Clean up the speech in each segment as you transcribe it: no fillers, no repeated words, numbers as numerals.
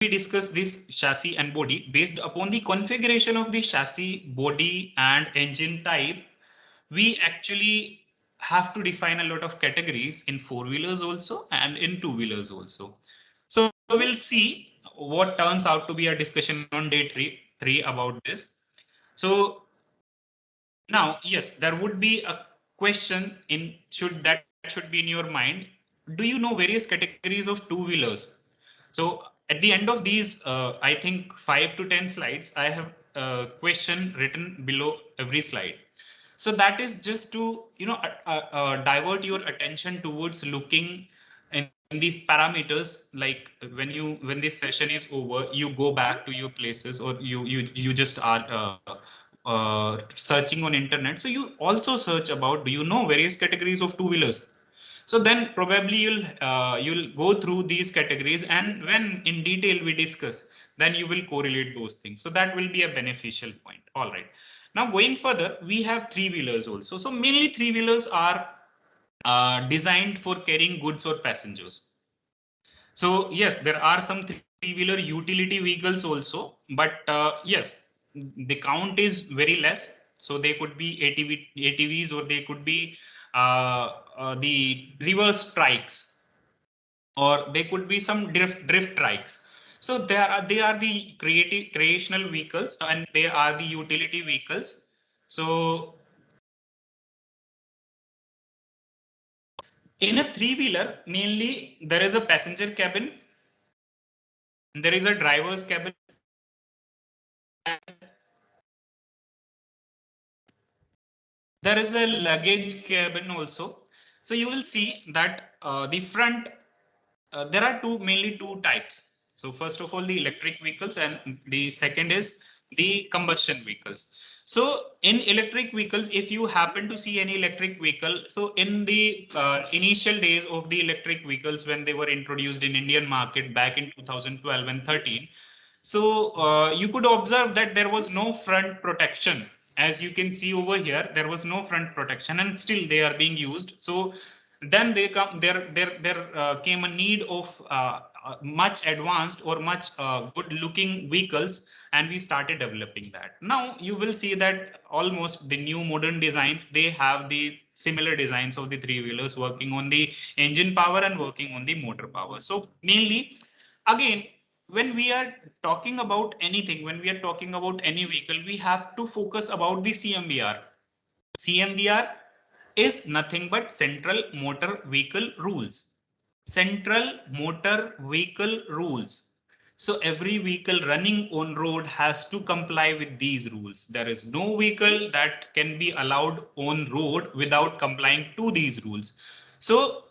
we discuss this chassis and body, based upon the configuration of the chassis, body and engine type, we actually have to define a lot of categories in four-wheelers also and in two-wheelers also. So we'll see what turns out to be a discussion on day three about this. So now, yes, there would be a question in should be in your mind. Do you know various categories of two-wheelers? So at the end of these, I think 5 to 10 slides, I have a question written below every slide. So that is just to divert your attention towards looking in the parameters. Like when this session is over, you go back to your places, or you just are searching on internet. So you also search about, do you know various categories of two-wheelers? So then probably you'll go through these categories, and when in detail we discuss, then you will correlate those things. So that will be a beneficial point. All right. Now going further, we have three-wheelers also. So mainly three-wheelers are designed for carrying goods or passengers. So yes, there are some three-wheeler utility vehicles also, but yes, the count is very less. So they could be ATVs, or they could be the reverse trikes, or they could be some drift trikes. So they are the creational vehicles, and they are the utility vehicles. So in a three-wheeler, mainly there is a passenger cabin, there is a driver's cabin, there is a luggage cabin also. So you will see that the front, there are mainly two types. So first of all, the electric vehicles, and the second is the combustion vehicles. So in electric vehicles, if you happen to see any electric vehicle, so in the initial days of the electric vehicles, when they were introduced in Indian market back in 2012 and 13, so you could observe that there was no front protection. As you can see over here, there was no front protection, and still they are being used. So then there came a need of much advanced or much good looking vehicles, and we started developing that. Now you will see that almost the new modern designs, they have the similar designs of the three wheelers, working on the engine power and working on the motor power. So mainly, again, when we are talking about anything, when we are talking about any vehicle, we have to focus about the CMVR. CMVR is nothing but Central Motor Vehicle Rules. Central Motor Vehicle Rules. So every vehicle running on road has to comply with these rules. There is no vehicle that can be allowed on road without complying to these rules. So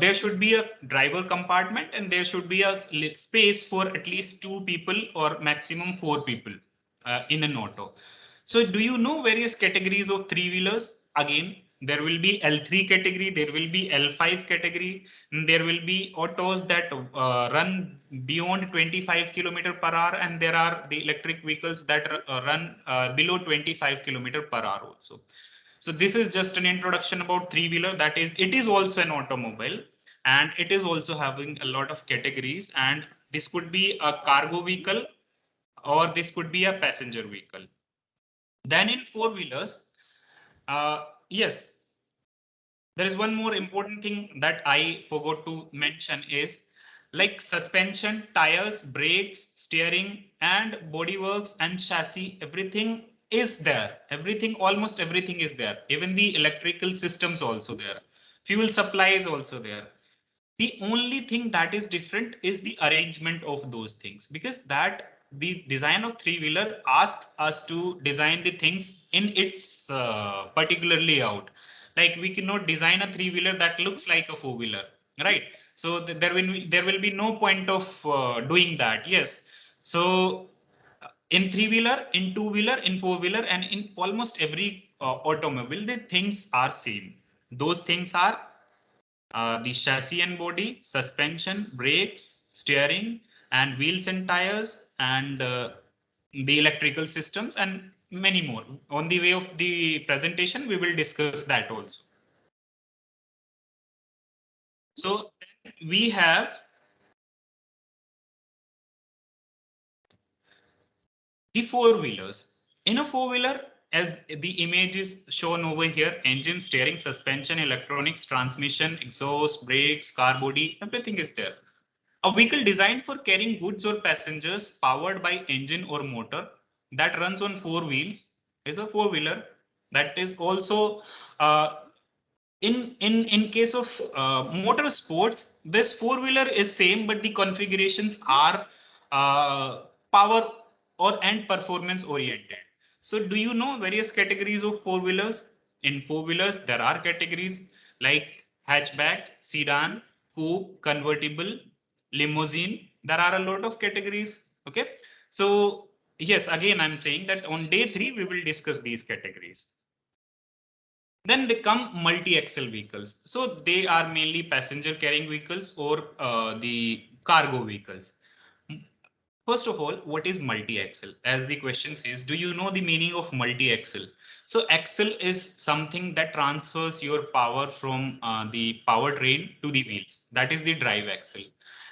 there should be a driver compartment, and there should be a space for at least two people or maximum four people in an auto. So do you know various categories of three-wheelers? Again, there will be L3 category, there will be L5 category, and there will be autos that run beyond 25 kilometer per hour, and there are the electric vehicles that run below 25 kilometer per hour also. So this is just an introduction about three-wheeler. That is, it is also an automobile, and it is also having a lot of categories, and this could be a cargo vehicle, or this could be a passenger vehicle. Then in four-wheelers, yes, there is one more important thing that I forgot to mention is like suspension, tires, brakes, steering, and bodyworks and chassis. Everything is there. Everything, almost everything is there. Even the electrical systems also there. Fuel supply is also there. The only thing that is different is the arrangement of those things, because that the design of three-wheeler asks us to design the things in its particular layout. Like we cannot design a three-wheeler that looks like a four-wheeler, right? So there will be no point of doing that. Yes. So in three-wheeler, in two-wheeler, in four-wheeler, and in almost every automobile, the things are same. Those things are the chassis and body, suspension, brakes, steering, and wheels and tires, and the electrical systems, and many more. On the way of the presentation, we will discuss that also. So we have The four-wheelers. In a four-wheeler, as the image is shown over here, engine, steering, suspension, electronics, transmission, exhaust, brakes, car body, everything is there. A vehicle designed for carrying goods or passengers powered by engine or motor that runs on four wheels is a four-wheeler. That is also uh, in case of motor sports, this four-wheeler is same, but the configurations are power or and performance oriented. So do you know various categories of four-wheelers? In four-wheelers, there are categories like hatchback, sedan, coupe, convertible, limousine. There are a lot of categories. Okay. So yes, again, I'm saying that on day 3, we will discuss these categories. Then they come multi-axle vehicles. So they are mainly passenger carrying vehicles or the cargo vehicles. First of all, what is multi-axle? As the question says, do you know the meaning of multi-axle? So axle is something that transfers your power from the powertrain to the wheels. That is the drive axle.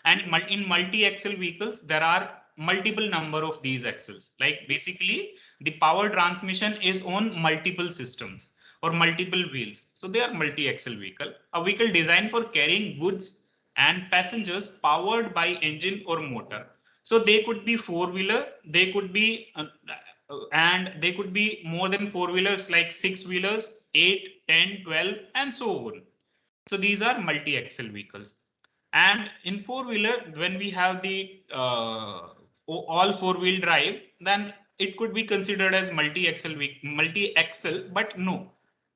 And in multi-axle vehicles, there are multiple number of these axles. Like basically, the power transmission is on multiple systems or multiple wheels. So they are multi-axle vehicle. A vehicle designed for carrying goods and passengers powered by engine or motor. So they could be four-wheeler, they could be and they could be more than four-wheelers like six-wheelers, 8, 10, 12, and so on. So these are multi-axle vehicles. And in four-wheeler, when we have the all four-wheel drive, then it could be considered as multi-axle, but no,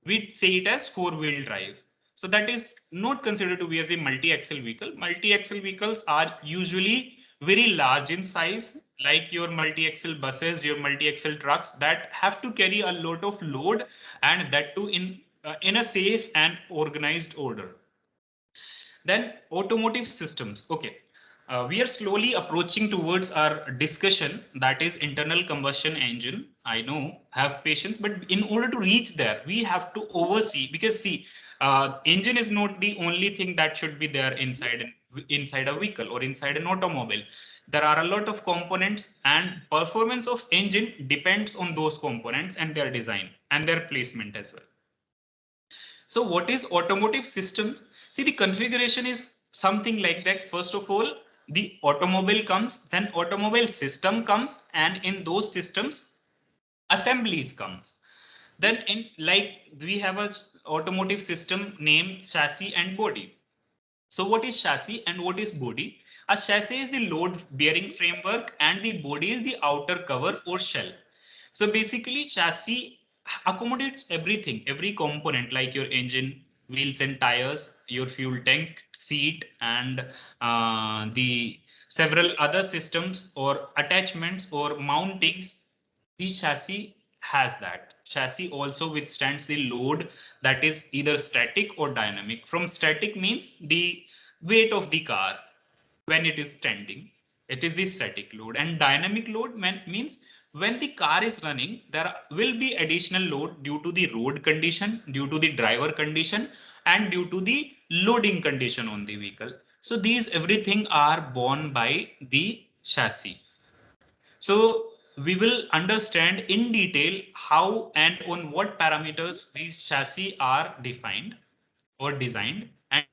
we say it as four-wheel drive. So that is not considered to be as a multi-axle vehicle. Multi-axle vehicles are usually very large in size, like your multi-axle buses, your multi-axle trucks that have to carry a lot of load, and that too in a safe and organized order. Then automotive systems. Okay. We are slowly approaching towards our discussion, that is internal combustion engine. I know, have patience, but in order to reach there, we have to oversee, because see, engine is not the only thing that should be there inside a vehicle or inside an automobile. There are a lot of components, and performance of engine depends on those components and their design and their placement as well. So what is automotive systems? See, the configuration is something like that. First of all, the automobile comes, then automobile system comes, and in those systems, assemblies comes. Then in like we have a automotive system named chassis and body. So what is chassis and what is body? A chassis is the load bearing framework and the body is the outer cover or shell. So basically chassis accommodates everything, every component like your engine, wheels and tires, your fuel tank, seat, and the several other systems or attachments or mountings. The chassis has that. Chassis also withstands the load that is either static or dynamic. From static means the weight of the car when it is standing. It is the static load, and dynamic load means when the car is running, there will be additional load due to the road condition, due to the driver condition, and due to the loading condition on the vehicle. So these everything are borne by the chassis. So we will understand in detail how and on what parameters these chassis are defined or designed. And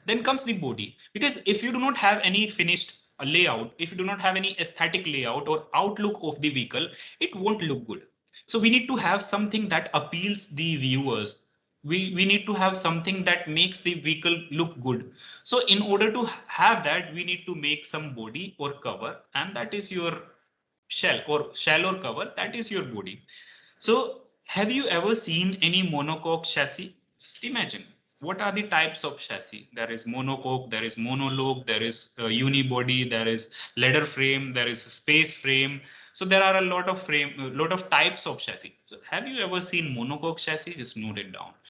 then comes the body. Because if you do not have any finished layout, if you do not have any aesthetic layout or outlook of the vehicle, it won't look good. So we need to have something that appeals the viewers. We need to have something that makes the vehicle look good. So in order to have that, we need to make some body or cover, and that is your shell or cover, that is your body. So have you ever seen any monocoque chassis? Just imagine, what are the types of chassis? There is monocoque, there is monologue, there is unibody, there is ladder frame, there is space frame. So there are a lot of types of chassis. So have you ever seen monocoque chassis? Just note it down.